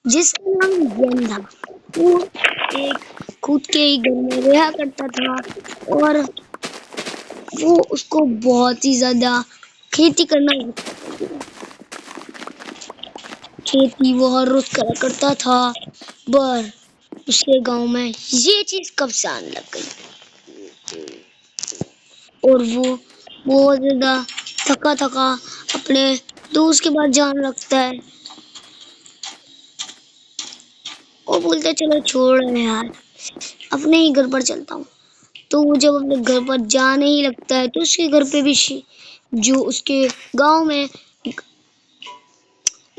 जिसका नाम जैन था। वो एक खुद के ही घर में रहा करता था और वो उसको बहुत ही ज्यादा खेती करना, खेती वो हर रोज करा करता था। पर उसके गांव में ये चीज कब से आने लग गई और वो बहुत ज्यादा थका थका अपने दोस्त के पास जाने लगता है और बोलता है चलो छोड़ यार, अपने ही घर पर चलता हूँ। तो वो जब अपने घर पर जाने ही लगता है तो उसके घर पे भी जो उसके गांव में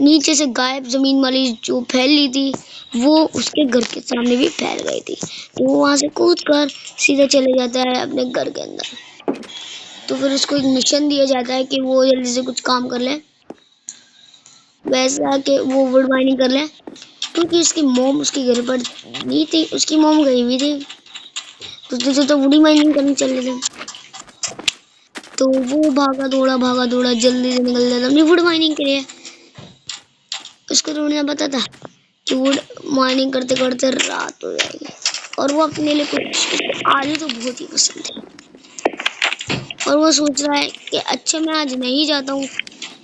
नीचे से गायब जमीन वाली जो फैली थी वो उसके घर के सामने भी फैल गई थी। तो वो वहां से कूद कर सीधे चले जाता है अपने घर के अंदर। तो फिर उसको एक मिशन दिया जाता है कि वो जल्दी से कुछ काम कर ले, वैसा कि वो वुड माइनिंग कर ले, क्योंकि उसकी मोम उसके घर पर नहीं थी, उसकी मोम गई हुई थी। तो उसने तो वुड माइनिंग करने चले थे। तो वो भागा दौड़ा जल्दी से निकल जाता अपनी वुड माइनिंग के लिए। उसको थोड़ी ना पता था कि वुड माइनिंग करते करते रात हो जाएगी और वो अपने लिए कुछ आलू तो बहुत ही पसंद है और वो सोच रहा है कि अच्छा मैं आज नहीं जाता हूँ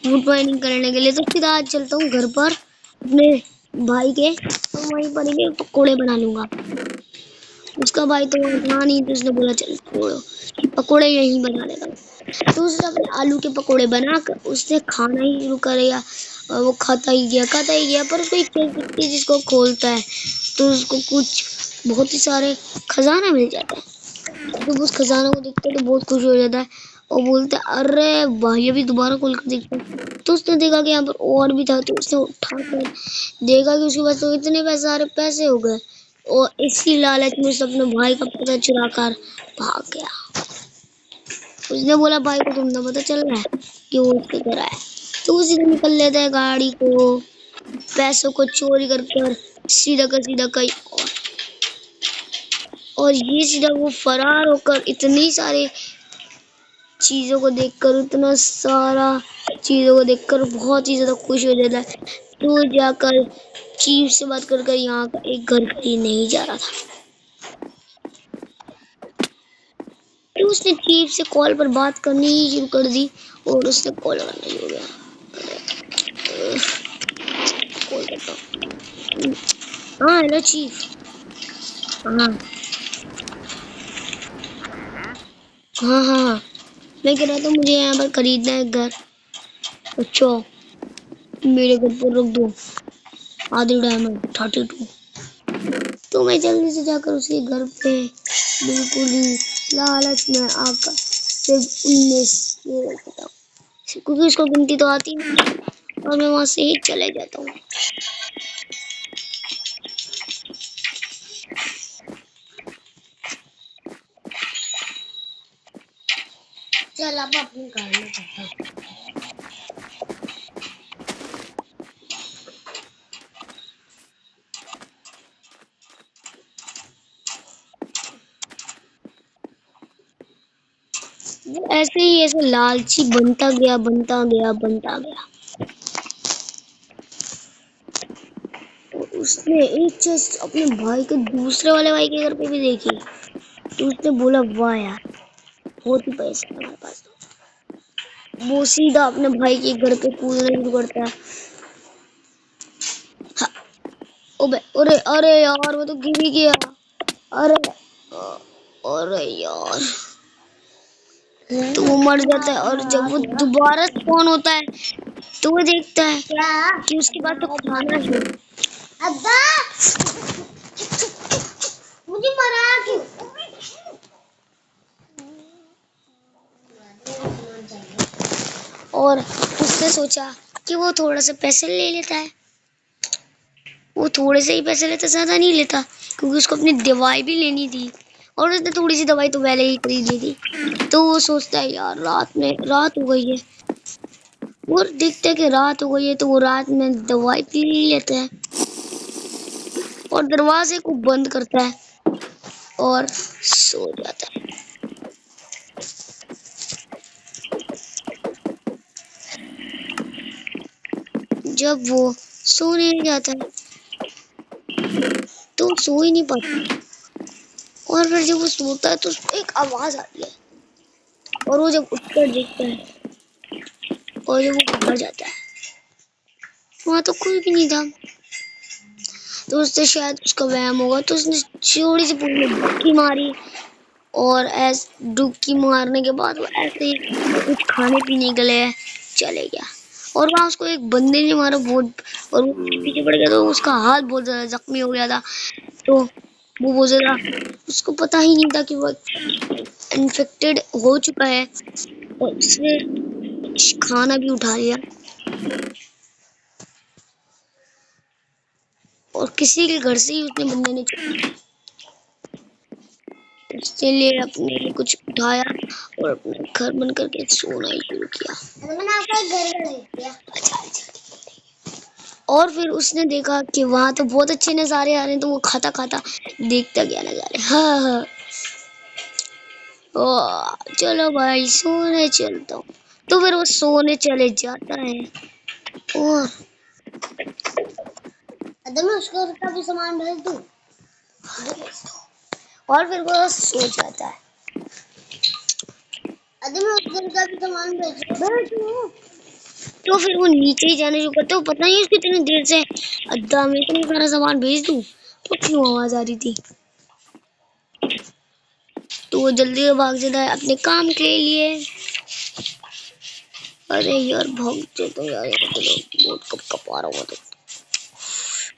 वुड माइनिंग करने के लिए, तो फिर आज चलता हूँ घर पर अपने भाई के और वहीं पर ही पकोड़े बना लूंगा। उसका भाई तो वहाँ था नहीं तो उसने बोला चल छोड़ो, पकोड़े यहीं बना लेगा। तो उसने अपने आलू के पकोड़े बनाकर उसने खाना ही शुरू कर दिया और वो खाता ही गया। पर उसको एक चीज दिखती है जिसको खोलता है तो उसको कुछ बहुत ही सारे खजाना मिल जाता है। जब उस खजाना को देखता है तो बहुत खुश हो जाता है और बोलता है अरे भाई अभी दोबारा खोल कर देखता है। तो उसने देखा कि यहाँ पर और भी था तो उसने उठा कर देखा कि उसके पास तो इतने पैसे सारे पैसे हो गए और इसी लालच में उसने अपने भाई का पता चुरा कर भाग गया। उसने बोला भाई को तुमने पता चल रहा है कि वो उसके घर आया। तो उसी दिन निकल लेता है गाड़ी को, पैसों को चोरी कर कर सीधा कहीं और ये सीधा वो फरार होकर इतनी सारी चीजों को देखकर, इतना सारा चीजों को देखकर बहुत ही ज्यादा खुश हो जाता है। तो जाकर चीफ से बात कर कर यहाँ का एक घर खरीदने जा रहा था। तो उसने चीफ से कॉल पर बात करनी ही शुरू कर दी और उसने कॉल करना शुरू हो गया। कॉल करता हूँ। हाँ हेलो चीफ। हाँ हाँ, मैं कह रहा था मुझे यहाँ पर खरीदना है घर। अच्छा मेरे घर पर रख दो आधी डायमंड 32। तो मैं जल्दी से जाकर उसके घर पे बिल्कुल ही लालच में आकर सिर्फ 19 ये रख देता हूँ, क्योंकि उसको गिनती तो आती नहीं और मैं वहां से ही चले जाता हूँ। चल अब अपनी कार में चलता हूँ। वो ऐसे ही ऐसे लालची बनता गया। और उसने एक चीज अपने भाई के दूसरे वाले भाई के घर पे भी देखी। तो उसने बोला वाह यार बहुत ही पैसे हैं हमारे पास। तो वो सीधा अपने भाई के घर पे कूदना शुरू करता है। हाँ, अबे अरे अरे यार वो तो गिर ही गया। अरे अरे यार, तो वो मर जाता है और जब वो दोबारा स्पॉन होता है तो वो देखता है कि उसके पास तो खाना है। अब्बा मुझे मरा क्यों? और उसने सोचा कि वो थोड़ा सा पैसे ले लेता है। वो थोड़े से ही पैसे लेता, ज्यादा नहीं लेता, क्योंकि उसको अपनी दवाई भी लेनी थी और उसने थोड़ी सी दवाई तो पहले ही खरीद ली थी। तो वो सोचता है यार रात हो गई है और देखते है कि रात हो गई है तो वो रात में दवाई पी लेता है और दरवाजे को बंद करता है और सो जाता है। जब वो सोने जाता है तो वो सो ही नहीं पाता। और फिर जब वो सोता है तो उसको एक आवाज आती है, और वो जब उठकर देखता है और जब वो बाहर जाता है वहां तो कोई भी नहीं था। तो उससे शायद उसका वहम होगा, तो उसने चोरी से पूल में डुबकी मारी, और ऐसे डुबकी मारने के बाद वो ऐसे ही कुछ खाने पीने के लिए चले गया, और वहां उसको एक बंदे ने मारा बहुत, और वो पीछे पड़ गया, तो उसका हाथ बहुत ज्यादा जख्मी हो गया था। तो वो बहुत ज्यादा, उसको पता ही नहीं था कि वो इन्फेक्टेड हो चुका है, और उसने कुछ खाना भी उठा लिया, और किसी के घर से ही उसने बंदे ने उसके लिए अपने लिए कुछ उठाया और अपना घर बंद करके सोना ही शुरू किया। मैंने आपका घर बना दिया। अच्छा। और फिर उसने देखा कि वहां तो बहुत अच्छे नजारे आ रहे हैं, तो वो खाता खाता देखता गया नजारे। हाँ हाँ, ओ चलो भाई सोने चलता हूँ। तो फिर वो सोने चले जाता है, और मैं उसको का भी सामान भेज दूँ, और फिर वो सो जाता है। मैं उस घर का भी सामान भेज दूँ। तो फिर वो नीचे ही जाने शुरू करते, वो पता नहीं उसको इतनी देर से अद्दा में इतना सारा सामान भेज दूं तो क्यों आवाज आ रही थी। तो वो जल्दी से भाग जाता है अपने काम के लिए। अरे यार भागते तो यार, तो बहुत कब कप आ रहा हुआ, तो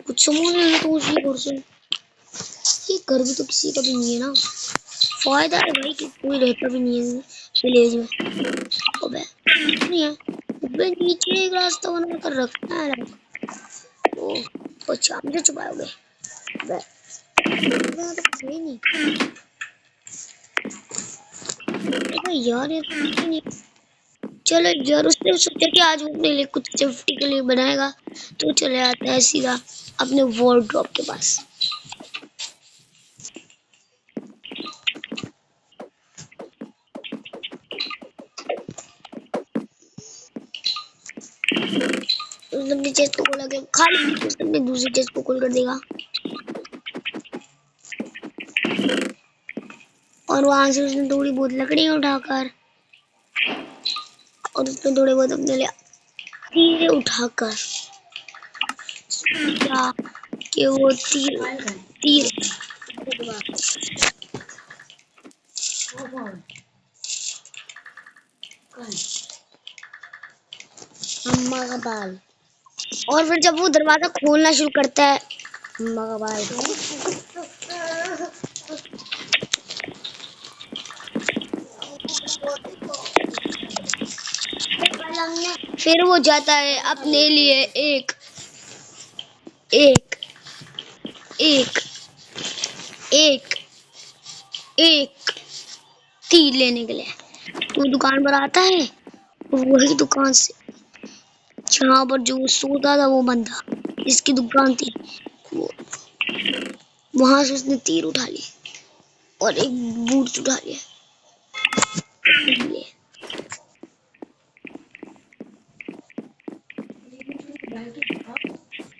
कुछ समझ नहीं तो उसी घर से, ये घर भी तो किसी का भी नहीं है ना। फायदा है भाई कि कोई रहता भी नहीं है विलेज में। अबे नहीं है, अबे नीचे एक रास्ता बना कर रखा है। ओ अच्छा, मुझे छुपाओगे? अबे तो कुछ है ही नहीं। अबे यार ये तो कुछ ही नहीं। चलो यार, उसने सोचा कि आज वो अपने लिए कुछ सेफ्टी के लिए बनाएगा, तो चले आता है सीधा अपने वार्डरोब के पास। उसने अपनी चेस्ट को खोला के खाली, उसने अपनी दूसरी चेस्ट को खोल कर देगा, और वहां से उसने थोड़ी बहुत लकड़ियां उठाकर, और उसने थोड़े बहुत अपने लिए तीर उठाकर, क्या कि वो तीर तीर अम्मा का बाल। और फिर जब वो दरवाजा खोलना शुरू करता है, अम्मा का बाल, फिर वो जाता है अपने लिए एक एक एक एक एक तीर लेने के लिए। तो दुकान पर आता है, और वही दुकान से जहाँ पर जो सोता था वो बंदा जिसकी दुकान थी, वो वहां से उसने तीर उठा ली और एक बूट उठा लिया।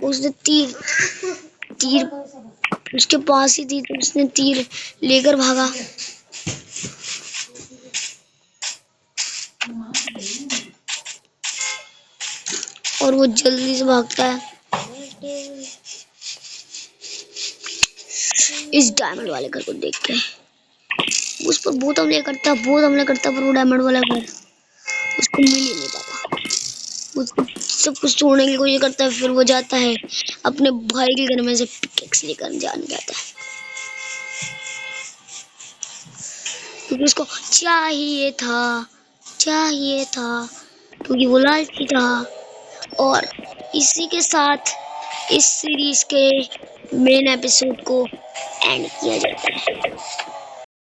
उसने तीर तीर उसके पास ही थी, तो उसने तीर लेकर भागा। और वो जल्दी से भागता है इस डायमंड वाले घर को देख के। उस पर बहुत हमले करता पर वो डायमंड वाला घर उसको मिल ही नहीं पाता। उसको सब कुछ तोड़ने की कोशिश करता है, फिर वो जाता है अपने भाई के घर में से पिकेक्स लेकर जाने जाता है, क्योंकि उसको चाहिए था, क्योंकि वो लालची था। और इसी के साथ इस सीरीज के मेन एपिसोड को एंड किया जाता है।